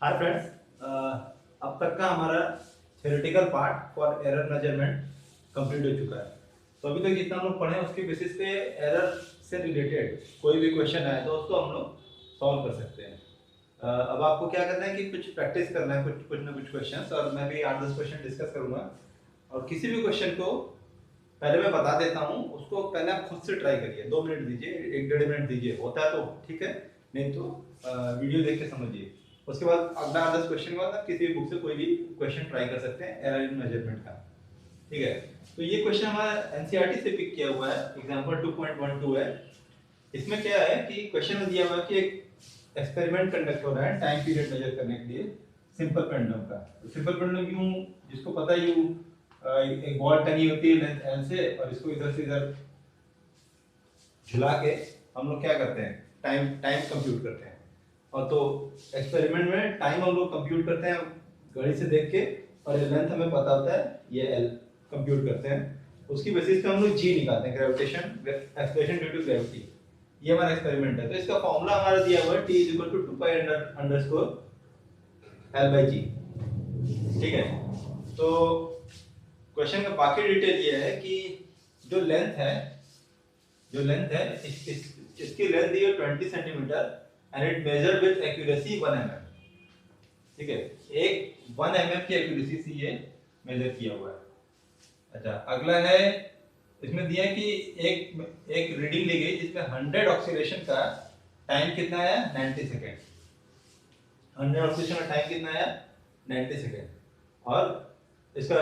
Hi friends, अब तक का हमारा theoretical part for error measurement complete हो चुका है। तो अभी तक जितना हम लोग पढ़े उसके बेसिस पे एरर से रिलेटेड कोई भी क्वेश्चन आए तो उसको हम लोग सॉल्व कर सकते हैं। अब आपको क्या करना है कि कुछ प्रैक्टिस करना है, कुछ कुछ ना कुछ क्वेश्चंस, और मैं भी 8-10 क्वेश्चन डिस्कस करूंगा। और किसी भी क्वेश्चन को पहले मैं बता देता हूँ, उसको पहले आप खुद से ट्राई करिए। 2 मिनट दीजिए, 1-1.5 मिनट दीजिए, होता है तो ठीक है, नहीं तो वीडियो देख के समझिए। उसके बाद अगला 10 क्वेश्चन के बाद आप किसी भी बुक से कोई भी क्वेश्चन ट्राई कर सकते हैं एरर इन मेजरमेंट का। ठीक है, तो ये क्वेश्चन हमारा एनसीईआरटी से पिक किया हुआ है, एग्जांपल 2.12 है। इसमें क्या है कि क्वेश्चन में दिया हुआ है कि एक एक्सपेरिमेंट कंडक्ट हो रहा है टाइम पीरियड मेजर करने के लिए सिंपल पेंडुलम का। सिंपल पेंडुलम यूं, जिसको पता है यूं एक बॉल टंगी होती है लेंथ एल से, और इसको इधर से इधर झुला के हम लोग क्या करते हैं, टाइम टाइम कंप्यूट करते हैं। और तो एक्सपेरिमेंट में टाइम हम लोग कंप्यूट करते हैं घड़ी से देख के, और ये लेंथ हमें पता होता है, ये एल कंप्यूट करते हैं। उसकी बेसिस पे हम लोग जी निकालते हैं, gravitation expression due to gravity. ये हमारा एक्सपेरिमेंट है। तो इसका फॉर्मूला हमारा दिया हुआ है t = 2π_l/g। ठीक है, तो क्वेश्चन का बाकी डिटेल ये है कि जो लेंथ है इसकी लेंथ दी है 20 centimetre and it measured with accuracy 1 mm। ठीक है, एक 1 mm की एक्यूरेसी से ये मेजर किया हुआ है। अच्छा, अगला है, इसमें दिया है कि एक रीडिंग ली गई जिसमें 100 ऑक्सीलेशन का टाइम कितना है, 90 सेकेंड। 100 ऑक्सीलेशन का टाइम कितना है, 90 सेकेंड। और इसका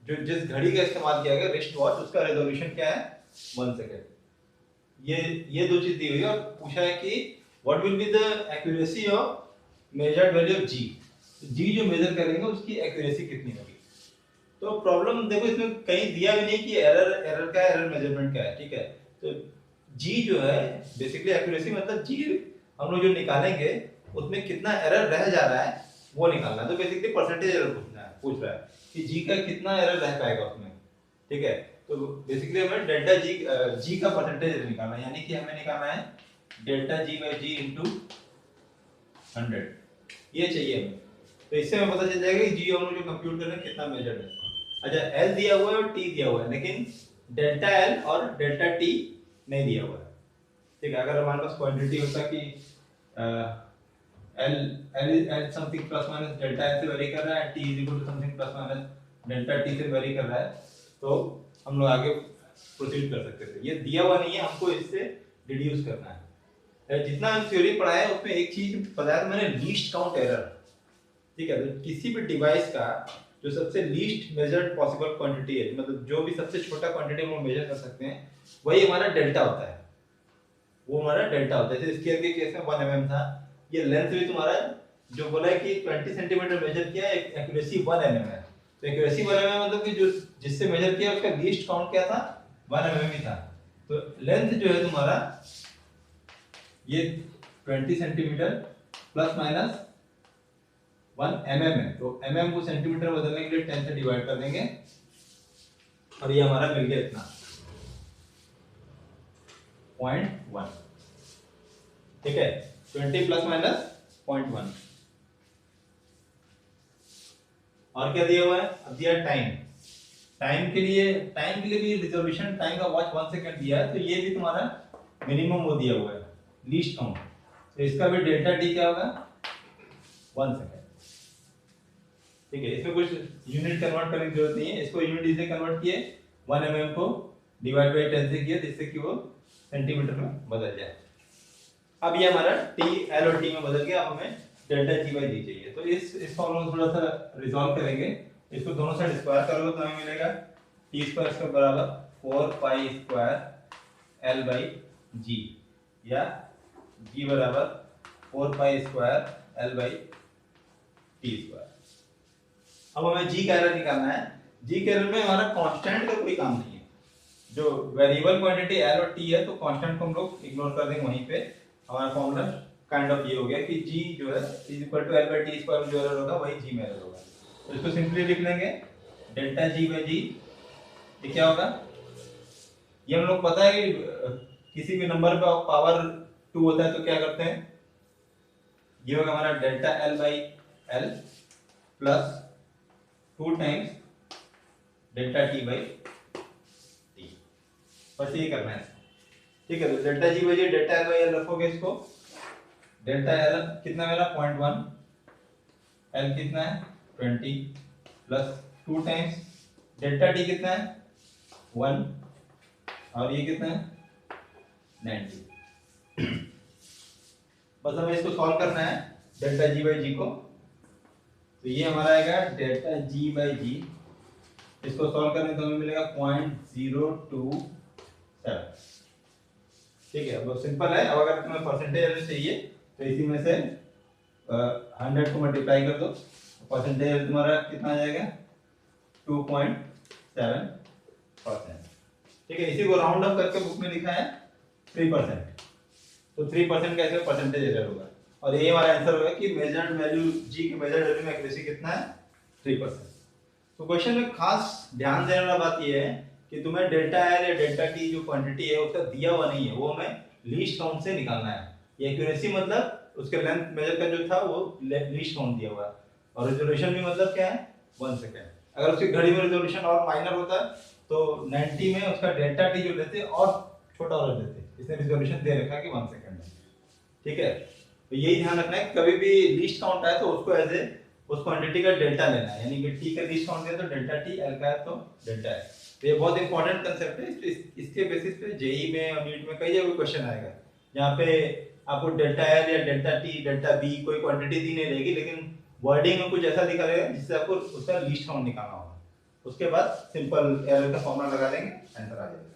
जो जिस घड़ी का इस्तेमाल किया गया, रिस्ट वॉच, उसका रेजोल्यूशन क्या है, 1 सेकेंड। ये दो चीज दी हुई है, और पूछा है कि what will be the accuracy of measured value of G. G जो मेजर करेंगे उसकी एक्यूरेसी कितनी होगी। तो प्रॉब्लम देखो, इसमें कहीं दिया भी नहीं कि एरर का एरर मेजरमेंट क्या है। ठीक है, तो जी जो है बेसिकली एक्यूरेसी, मतलब जी हम लोग जो निकालेंगे उसमें कितना एरर रह जा रहा है वो निकालना है। तो बेसिकली परसेंटेज एरर पूछ रहा है कि जी का कितना एरर रह पाएगा उसमें। ठीक है, तो बेसिकली हमें डेल्टा जी का परसेंटेज निकालना है, यानी कि हमें निकालना है डेल्टा जी इंटू 100। ये चाहिए हमें। तो इससे हमें पता चल जाएगा कि जी हम लोग जो कंप्यूट कर रहे हैं कितना मेजर्ड है। अच्छा, एल दिया हुआ है और टी दिया हुआ है, लेकिन डेल्टा एल और डेल्टा टी नहीं दिया हुआ है। ठीक है, अगर हमारे पास क्वांटिटी होता कि L L L something plus minus delta L से वेरी कर रहा है, T is equal to something plus minus delta T से वेरी कर रहा है, तो हम लोग आगे प्रोसीड कर सकते थे। ये दिया हुआ नहीं है, हमको इससे डिड्यूस करना है। जितना हम थ्योरी पढ़ा है उसमें एक चीज बताया था मैंने, लीस्ट काउंट एरर। ठीक है, तो किसी भी डिवाइस का जो सबसे लीस्ट मेजर्ड पॉसिबल क्वांटिटी है, मतलब जो भी सबसे छोटा क्वांटिटी हम मेजर कर सकते हैं, वही हमारा डेल्टा होता है। वो हमारा डेल्टा होता है। जैसे स्केयर के केस में 1 mm था, ये लेंथ भी तुम्हारा जो बोला है कि 20 सेंटीमीटर मेजर किया, एक्यूरेसी 1 mm है। तो एक्यूरेसी 1 mm मतलब कि जो जिससे मेजर किया उसका लीस्ट काउंट क्या था, 1 mm ही था। तो लेंथ जो है तुम्हारा ये 20 सेंटीमीटर प्लस माइनस 1 mm है। तो mm को सेंटीमीटर बदलने के लिए 10 से डिवाइड कर देंगे, और ये हमारा मिल गया इतना 0.1। ठीक है, 20 प्लस माइनस 0.1। और क्या दिया हुआ है, अब दिया टाइम। टाइम के लिए भी रिजोल्यूशन टाइम का वॉच 1 सेकंड दिया है, तो ये भी तुम्हारा मिनिमम वो दिया हुआ है, लीस्ट काउंट। तो इसका भी डेल्टा टी क्या होगा, 1 सेकंड। ठीक है, इसमें कुछ यूनिट कन्वर्ट करने की जरूरत नहीं है। इसको यूनिट इससे कन्वर्ट किए, 1 mm को डिवाइड बाय 10 से किया, जिससे कि वो सेंटीमीटर में बदल जाए। अब ये हमारा टी एल और टी में बदल गया। अब हमें डेल्टा जी बाई जी चाहिए। तो इस फॉर्मूला को थोड़ा सा रिजॉल्व करेंगे। इसको दोनों साइड स्क्वायर करोगे तो हमें मिलेगा टी स्क्वायर इसका बराबर 4π² एल बाई जी, या जी बराबर 4π² एल बाई टी स्क्वायर। अब हमें जी का एरर निकालना है। जी के एरर में हमारा कांस्टेंट का कोई काम नहीं है। जो वेरिएबल क्वांटिटी एल और टी है, तो कांस्टेंट को हम लोग इग्नोर कर देंगे। वहीं पे हमारा फॉर्मूला काइंड ऑफ ये हो गया कि जी जो है is equal to L by T square में जो एरर होगा वही जी में एरर होगा। तो इसको सिंपली लिख लेंगे डेल्टा जी बाई जी। ये क्या होगा, ये हम लोग पता है कि किसी भी नंबर का पावर 2 होता है तो क्या करते हैं, ये होगा हमारा delta L by L plus 2 times delta T by T, बस ये करना है। ठीक है, तो delta G by delta L by L रखोगे इसको, डेल्टा एल कितना मेरा 0.1, एल कितना है 20 प्लस 2 टाइम्स डेल्टा टी कितना है 1 और ये कितना है 90। बस हमें इसको सॉल्व करना है डेल्टा जी बाई जी को, तो ये हमारा आएगा डेल्टा जी बाई जी, इसको सॉल्व करने तो हमें मिलेगा 0.027। ठीक है, बहुत सिंपल है। अब अगर तुम्हें परसेंटेज चाहिए तो इसी में से 100 को मल्टीप्लाई कर दो, परसेंटेज तुम्हारा कितना आ जाएगा 2.7%। ठीक है, इसी को राउंड अप करके बुक में लिखा है 3%, तो 3% कैसे परसेंटेज एरर होगा, और ये हमारा आंसर होगा कि मेजर्ड वैल्यू जी के मेजर्ड वैल्यू में एक्यूरेसी कितना है 3%। तो क्वेश्चन में खास ध्यान देने वाला बात ये है कि तुम्हें डेल्टा एल या डेल्टा टी जो क्वांटिटी है उसका दिया हुआ नहीं है, वो हमें लीस्ट काउंट से निकालना है। ये एक्यूरेसी मतलब उसके लेंथ मेजर का जो था वो लीस्ट काउंट दिया हुआ है, और रेजोल्यूशन भी मतलब क्या है 1 सेकंड। अगर उसकी घड़ी में रेजोल्यूशन और माइनर होता तो 90 में उसका डेल्टा टी जो लेते और छोटा हो देते, इसने रेजोल्यूशन दे रखा कि 1 सेकंड है। ठीक है, तो यही ध्यान रखना है कि कभी भी लीस्ट काउंट आए तो उसको एज ए उस क्वांटिटी का डेल्टा लेना है, यानी कि टी का लीस्ट काउंट दिया तो डेल्टा टी, एल का है तो डेल्टा एल। तो ये बहुत इंपॉर्टेंट कंसेप्ट है, इसके बेसिस पे जेई में और नीट में कई जगह क्वेश्चन आएगा जहाँ पे आपको डेल्टा एल या डेल्टा टी डेल्टा बी कोई क्वांटिटी दी नहीं रहेगी, लेकिन वर्डिंग में कुछ ऐसा लिखा रहेगा जिससे आपको उसका लीस्ट काउंट निकालना होगा। उसके बाद सिंपल एरर का फॉर्मूला लगा देंगे, आंसर आ जाएगा।